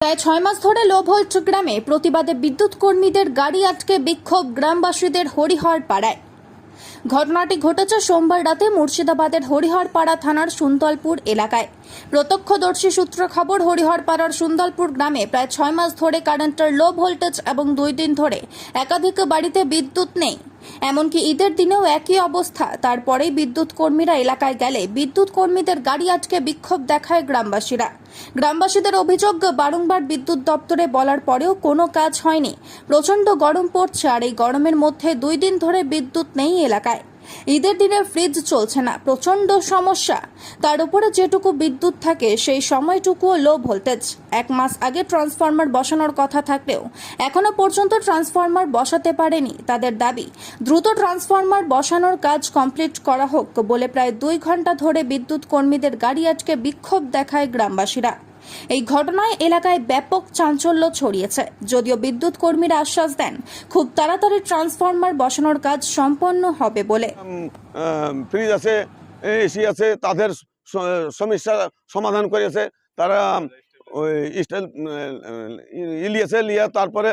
প্রায় 6 মাস ধরে লো ভোল্ট গ্রামে প্রতিবাদে বিদ্যুৎ কর্মীদের গাড়ি আটকে বিক্ষোভ গ্রামবাসীদের হরিহর পাড়ায়। ঘটনাটি ঘটেছে সোমবার রাতে মুর্শিদাবাদের হরিহরপাড়া থানার সুন্দরপুর এলাকায়। প্রত্যক্ষদর্শী সূত্রে খবর, হরিহরপাড়ার সুন্দরপুর গ্রামে প্রায় 6 মাস ধরে কারেন্টের লো ভোল্টেজ এবং 2 দিন ধরে একাধিক বাড়িতে বিদ্যুৎ নেই। এমনকি ঈদের দিনেও একই অবস্থা। তারপরেই বিদ্যুৎ কর্মীরা এলাকায় গেলে বিদ্যুৎ কর্মীদের গাড়ি আটকে বিক্ষোভ দেখায় গ্রামবাসীরা। গ্রামবাসীদের অভিযোগ, বারংবার বিদ্যুৎ দপ্তরে বলার পরেও কোনো কাজ হয়নি। প্রচণ্ড গরম পড়ছে, আর এই গরমের মধ্যে 2 দিন ধরে বিদ্যুৎ নেই এলাকায়। ঈদের দিনে ফ্রিজ চলছে না, প্রচণ্ড সমস্যা। তার উপরে যেটুকু বিদ্যুৎ থাকে সেই সময়টুকুও লো ভোল্টেজ। 1 মাস আগে ট্রান্সফরমার বসানোর কথা থাকলেও এখনো পর্যন্ত ট্রান্সফরমার বসাতে পারেনি। তাদের দাবি, দ্রুত ট্রান্সফরমার বসানোর কাজ কমপ্লিট করা হোক বলে প্রায় 2 ঘন্টা ধরে বিদ্যুৎ কর্মীদের গাড়ি আটকে বিক্ষোভ দেখায় গ্রামবাসীরা। এই ঘটনায় এলাকায় ব্যাপক চাঞ্চল্য ছড়িয়েছে। যদিও বিদ্যুৎ কর্মীরা আশ্বাস দেন খুব তাড়াতাড়ি ট্রান্সফরমার বসানোর কাজ সম্পন্ন হবে বলে। ফ্রিজ আছে, এসি আছে, তাদের সমস্যা সমাধান করেছে তারা। ওই স্টাইল লিয়েছে, লিয়ে তারপরে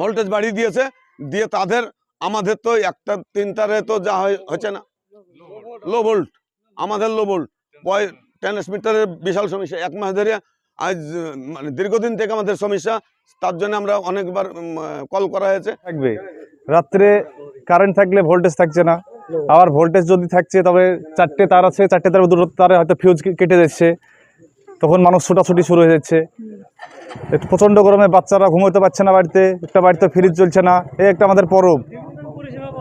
ভোল্টেজ বাড়িয়ে দিয়েছে, দিয়ে তাদের আমাদের তো একটা 3 তারে তো যা হচ্ছে না, লো ভোল্ট, আমাদের লো ভোল্ট ট্রান্সমিটারের বিশাল সমস্যা। 1 মাস ধরে আজ মানে দীর্ঘদিন থেকে আমাদের সমস্যা, তার জন্য আমরা অনেকবার কল করা হয়েছে। থাকবে রাত্রে কারেন্ট থাকলে ভোল্টেজ থাকছে না, আবার ভোল্টেজ যদি থাকছে তবে 4টে তার আছে, 4টে তার দূরত্ব তারে হয়তো ফিউজ কেটে যাচ্ছে, তখন মানুষ ছোটাছুটি শুরু হয়ে যাচ্ছে। প্রচণ্ড গরমে বাচ্চারা ঘুমোতে পারছে না, একটা বাড়িতে ফ্রিজ চলছে না। এই একটা আমাদের পরব,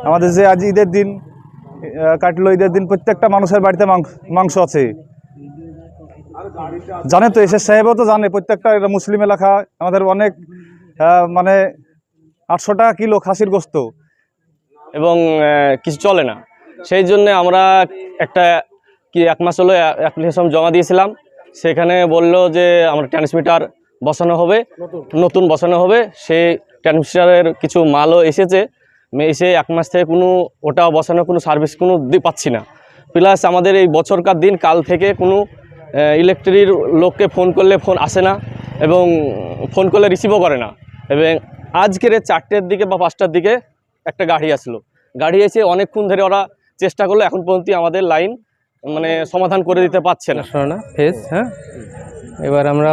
আমাদের যে আজ ঈদের দিন কাটলো, ঈদের দিন প্রত্যেকটা মানুষের বাড়িতে মাংস আছে। জানে তো, এসএস সাহেবও তো জানে, প্রত্যেকটা মুসলিম এলাকা আমাদের অনেক মানে 800 টাকা কিলো খাসির গোস্ত, এবং কিছু চলে না। সেই জন্য আমরা একটা 1 মাস হলো অ্যাপ্লিকেশন জমা দিয়েছিলাম। সেখানে বললো যে আমরা ট্রান্সমিটার বসানো হবে, নতুন বসানো হবে। সেই ট্রান্সমিটারের কিছু মালও এসেছে, এসে 1 মাস থেকে ওটা বসানো কোনো সার্ভিস পাচ্ছি না। প্লাস আমাদের এই বছরকার দিন কাল থেকে কোনো ইলেকট্রিক লোককে ফোন করলে ফোন আসে না, এবং ফোন করলে রিসিভও করে না। এবং আজকের 4টের দিকে বা 5টার দিকে একটা গাড়ি আসলো, গাড়ি এসে অনেকক্ষণ ধরে ওরা চেষ্টা করলো, এখন পর্যন্ত আমাদের লাইন মানে সমাধান করে দিতে পারছে না। ফেজ হ্যাঁ, এবার আমরা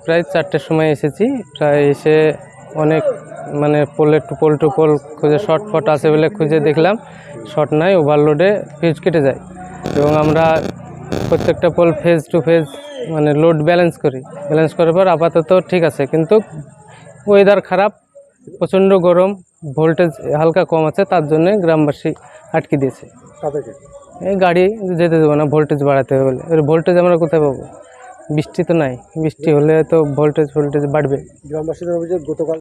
প্রায় 4টের সময় এসেছি। প্রায় এসে অনেক মানে পোল টু পোল খুঁজে শর্ট ফট আছে বলে খুঁজে দেখলাম, শর্ট নাই, ওভারলোডে ফিউজ কেটে যায়। এবং আমরা প্রত্যেকটা পোল ফেজ টু ফেজ মানে লোড ব্যালেন্স করার পর আপাতত ঠিক আছে, কিন্তু ওয়েদার খারাপ, প্রচণ্ড গরম, ভোল্টেজ হালকা কম আছে, তার জন্য গ্রামবাসী আটকে দিয়েছে। এই গাড়ি যেতে দেবো না, ভোল্টেজ বাড়াতে হবে বলে। এর ভোল্টেজ আমরা কোথায় পাবো? বৃষ্টি তো নাই, বৃষ্টি হলে তো ভোল্টেজ বাড়বে। গ্রামবাসীদের অভিযোগ গতকাল